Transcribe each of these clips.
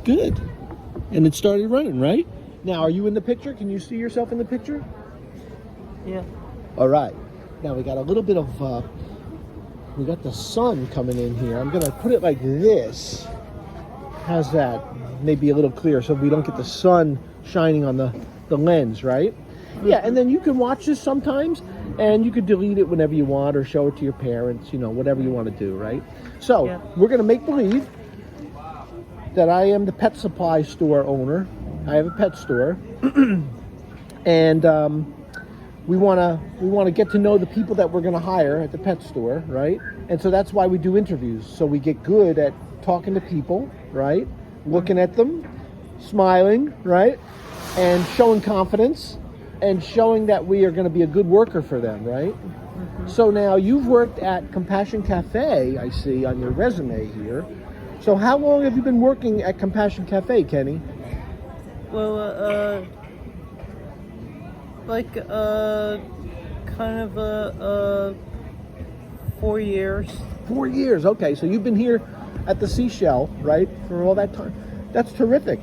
good. And it started running, right? Now, are you in the picture? Can you see yourself in the picture? Yeah. All right. Now we got a little bit of, we got the sun coming in here. I'm going to put it like this. How's that? Maybe a little clearer so we don't get the sun shining on the lens, right? Yeah, and then you can watch this sometimes, and you could delete it whenever you want or show it to your parents, whatever you want to do, right? So, Yeah. we're going to make believe that I am the pet supply store owner. I have a pet store. And we want to get to know the people that we're going to hire at the pet store, right? And so that's why we do interviews. So we get good at talking to people, right? Looking at them, smiling, right? And showing confidence and showing that we are going to be a good worker for them, right? So now you've worked at Compassion Cafe, I see on your resume here. So how long have you been working at Compassion Cafe, Kenny? Well, kind of 4 years. 4 years, okay. So you've been here at the Seashell, right, for all that time. That's terrific.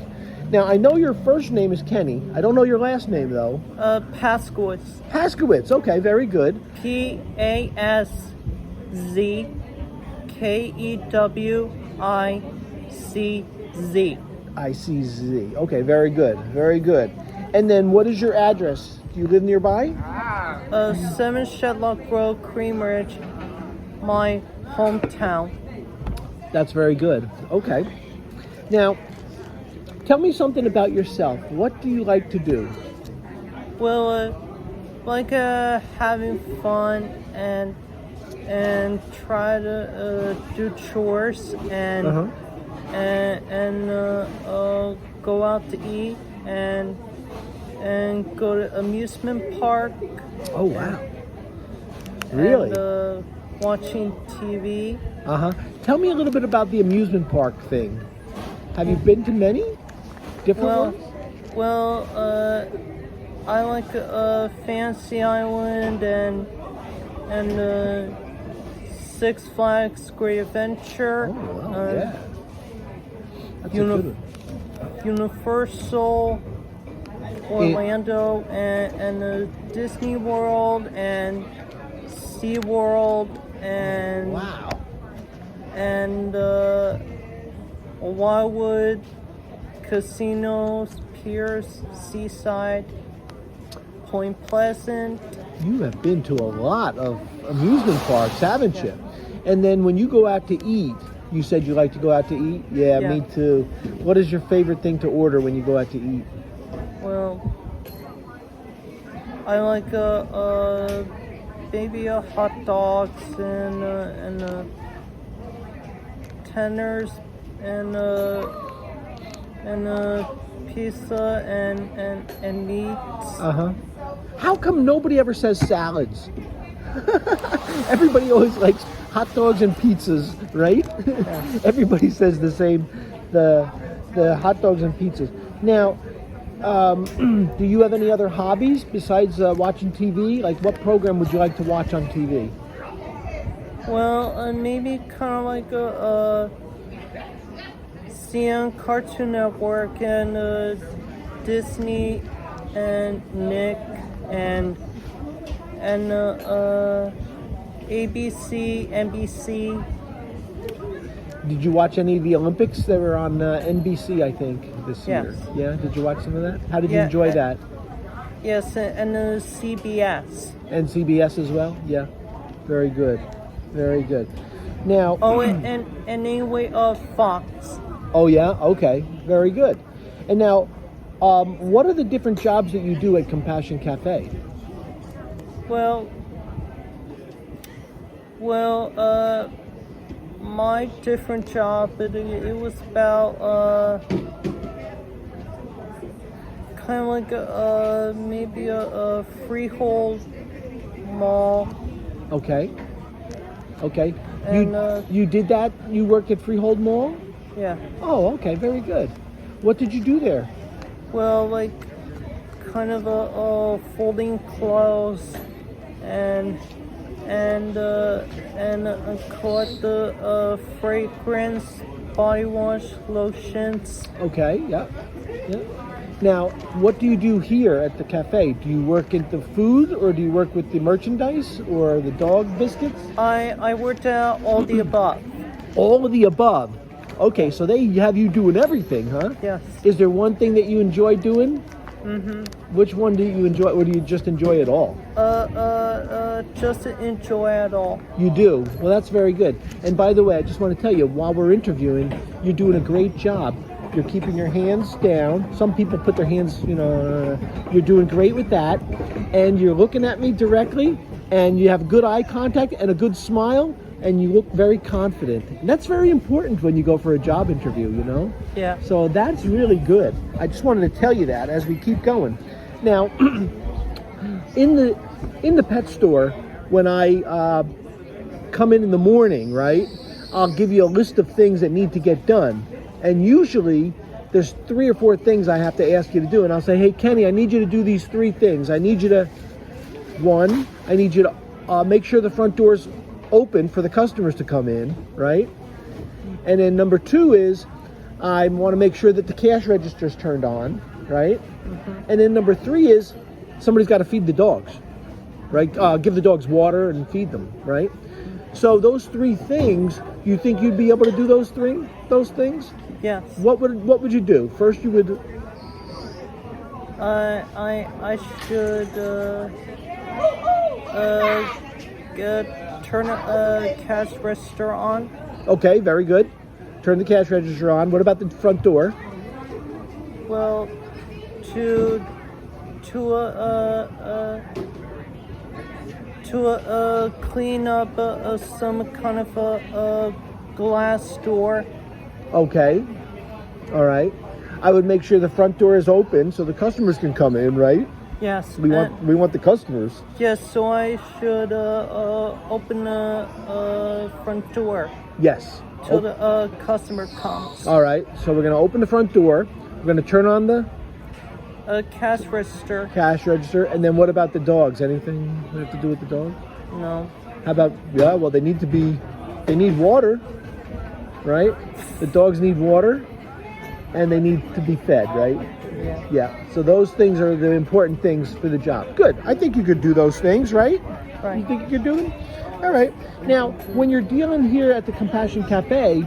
Now, I know your first name is Kenny. I don't know your last name, though. Paskowitz. Paskowitz, okay, very good. P-A-S-Z-K-E-W-I-C-Z. I-C-Z. Okay, very good, very good. And then what is your address? Do you live nearby? 7 Shedlock Road, Cream Ridge, my hometown. That's very good. Okay. Now, tell me something about yourself. What do you like to do? Well, having fun and try to do chores and go out to eat and go to amusement park. Oh wow! Really? And watching TV. Tell me a little bit about the amusement park thing. Have you been to many different ones? Well, I like Fantasy Island and Six Flags Great Adventure. Oh wow! Yeah. That's a good one. Universal Orlando and Disney World and SeaWorld and Wow. and Wildwood, Casinos, Piers, Seaside, Point Pleasant. You have been to a lot of amusement parks, haven't you? And then when you go out to eat, you said you like to go out to eat? Yeah, me too. What is your favorite thing to order when you go out to eat? Well, I like maybe hot dogs and tenders and pizza and meats. How come nobody ever says salads? Everybody always likes hot dogs and pizzas, right? Everybody says the same, the hot dogs and pizzas. Now, do you have any other hobbies besides watching TV? Like, what program would you like to watch on TV? Well, maybe kind of like CN Cartoon Network and Disney and Nick and ABC, NBC. Did you watch any of the Olympics? They were on NBC, I think, this year. Yeah, did you watch some of that? How did you enjoy that? Yes, and CBS. And CBS as well? Yeah, very good. Very good. Now... Oh, and anyway, Fox. Oh, yeah? Okay, very good. And now, what are the different jobs that you do at Compassion Cafe? Well, my different job, it was about kind of like maybe a freehold mall. Okay. Okay. And you did that? You worked at Freehold Mall? yeah. Oh, okay, very good. What did you do there? Well, like kind of folding clothes and collect the fragrance body wash, lotions. Okay, yeah, yeah. Now, what do you do here at the cafe? Do you work in the food, or do you work with the merchandise, or the dog biscuits? I worked out all the above. All of the above. Okay, so they have you doing everything, huh? Yes. Is there one thing that you enjoy doing? Mm-hmm. Which one do you enjoy, or do you just enjoy it all? Just to enjoy it all. You do? Well, that's very good. And by the way, I just want to tell you, while we're interviewing, you're doing a great job. You're keeping your hands down. Some people put their hands, you're doing great with that. And you're looking at me directly, and you have good eye contact and a good smile, and you look very confident. And that's very important when you go for a job interview, Yeah. So that's really good. I just wanted to tell you that as we keep going. Now, in the pet store, when I come in the morning, right, I'll give you a list of things that need to get done. And usually there's 3 or 4 things I have to ask you to do. And I'll say, hey, Kenny, I need you to do these 3 things. I need you to, 1, I need you to make sure the front door's open for the customers to come in, right? And then number 2 is I want to make sure that the cash register's turned on, right? Mm-hmm. And then number 3 is somebody's got to feed the dogs, right? Give the dogs water and feed them, right? So those 3 things, you think you'd be able to do those things? Yes. What would you do? First, you would. I should turn a cash register on. Okay, very good. Turn the cash register on. What about the front door? Well, to clean up some kind of a glass door. Okay. All right. I would make sure the front door is open so the customers can come in, right? Yes. We want the customers. Yes. So I should open the front door Yes. till the customer comes. All right. So we're gonna open the front door. We're gonna turn on the Cash register. cash register, and then what about the dogs? Anything we have to do with the dogs? No. How about, yeah, well, they need water, right? The dogs need water, and they need to be fed, right? Yeah. Yeah, so those things are the important things for the job. Good, I think you could do those things, right? Right. You think you could do them? All right. Now, when you're dealing here at the Compassion Cafe,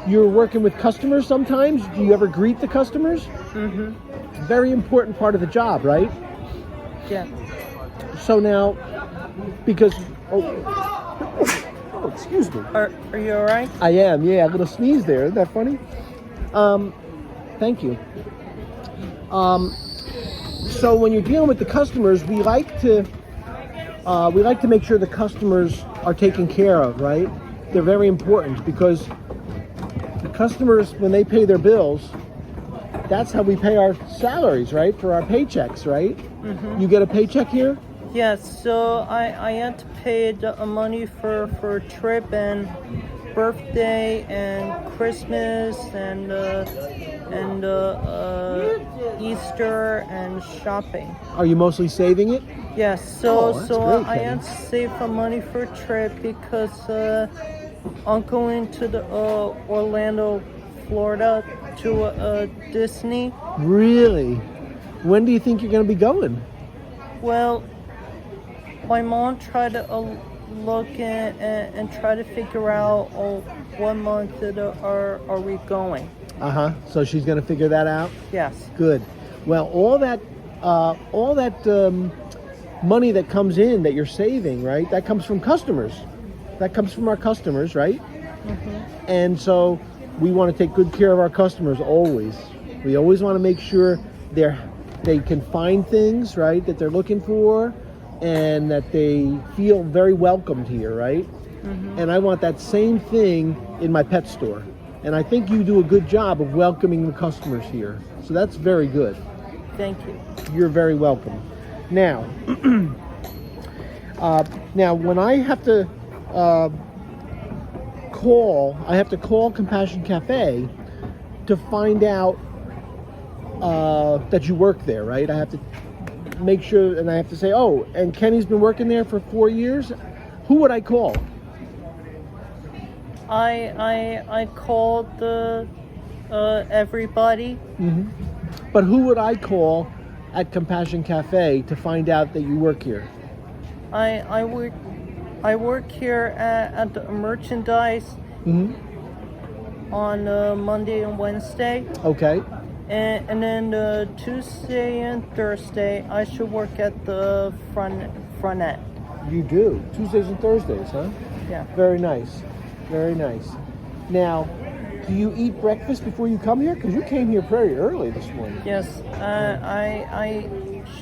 you're working with customers sometimes. Do you ever greet the customers? Mm-hmm. Very important part of the job, right? Yeah. So now, because oh, excuse me. Are you all right? I am, yeah, a little sneeze there. Isn't that funny? Thank you. So when you're dealing with the customers, we like to make sure the customers are taken care of, right? They're very important because the customers, when they pay their bills, that's how we pay our salaries, right? For our paychecks, right? Mm-hmm. You get a paycheck here? Yes, so I had to pay the money for a trip and birthday and Christmas and Easter and shopping. Are you mostly saving it? Yes, Oh, that's great, I Kenny. had to save some money for a trip because I'm going to the Orlando, Florida to Disney. Really? When do you think you're going to be going? Well, my mom tried to look and try to figure out what month are we going. So she's going to figure that out? Yes. Good. Well, all that money that comes in that you're saving, right? That comes from customers. That comes from our customers, right? Mm-hmm. And so we want to take good care of our customers always. We always want to make sure they can find things, right, that they're looking for, and that they feel very welcomed here, right? Mm-hmm. And I want that same thing in my pet store. And I think you do a good job of welcoming the customers here. So that's very good. Thank you. You're very welcome. Now, when I have to call Compassion Cafe to find out that you work there, right? I have to make sure, and I have to say, oh, and Kenny's been working there for 4 years. Who would I call? I called the everybody. But who would I call at Compassion Cafe to find out that you work here? I work here at the merchandise on Monday and Wednesday, Okay. and then Tuesday and Thursday I should work at the front end. You do. Tuesdays and Thursdays, huh? Yeah. Very nice. Very nice. Now, do you eat breakfast before you come here? Because you came here very early this morning. Yes. I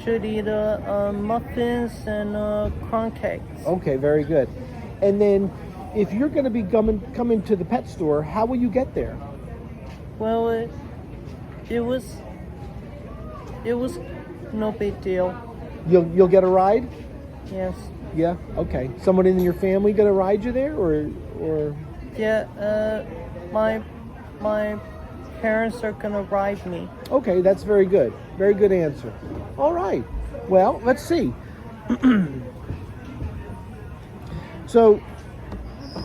should eat muffins and crumb cakes. Okay, very good. And then, if you're going to be coming to the pet store, how will you get there? Well, it was no big deal. You'll get a ride? Yes. Yeah. Okay. Someone in your family going to ride you there, or? Yeah. My parents are gonna ride me. Okay, that's very good. Very good answer. All right. Well, let's see. So,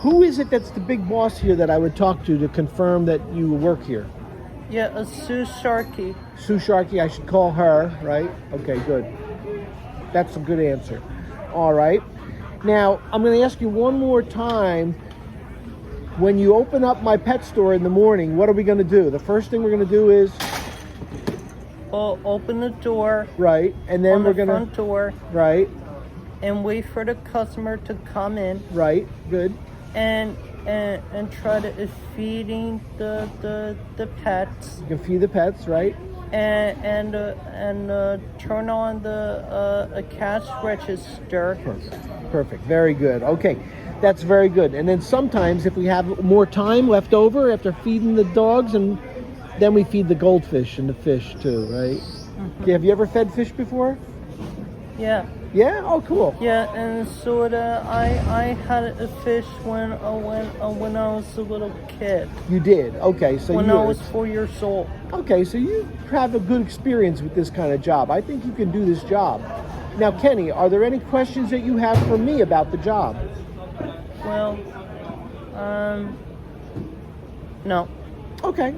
who is it that's the big boss here that I would talk to confirm that you work here? Yeah, Sue Sharkey. Sue Sharkey, I should call her, right? Okay, good. That's a good answer. All right. Now, I'm going to ask you one more time. When you open up my pet store in the morning, what are we going to do? The first thing we're going to do is... Open the door. Right. And then on we're the going to... front door. Right. And wait for the customer to come in. Right. Good. And try to feeding the pets. You can feed the pets, right? And turn on the cash register. Perfect. Very good. Okay. That's very good. And then sometimes if we have more time left over after feeding the dogs, and then we feed the goldfish and the fish too, right? Yeah, have you ever fed fish before? Yeah. Yeah? Oh, cool. Yeah, and I had a fish when I was a little kid. You did? Okay. So when I was 4 years old. Okay, so you have a good experience with this kind of job. I think you can do this job. Now, Kenny, are there any questions that you have for me about the job? Well, no. Okay,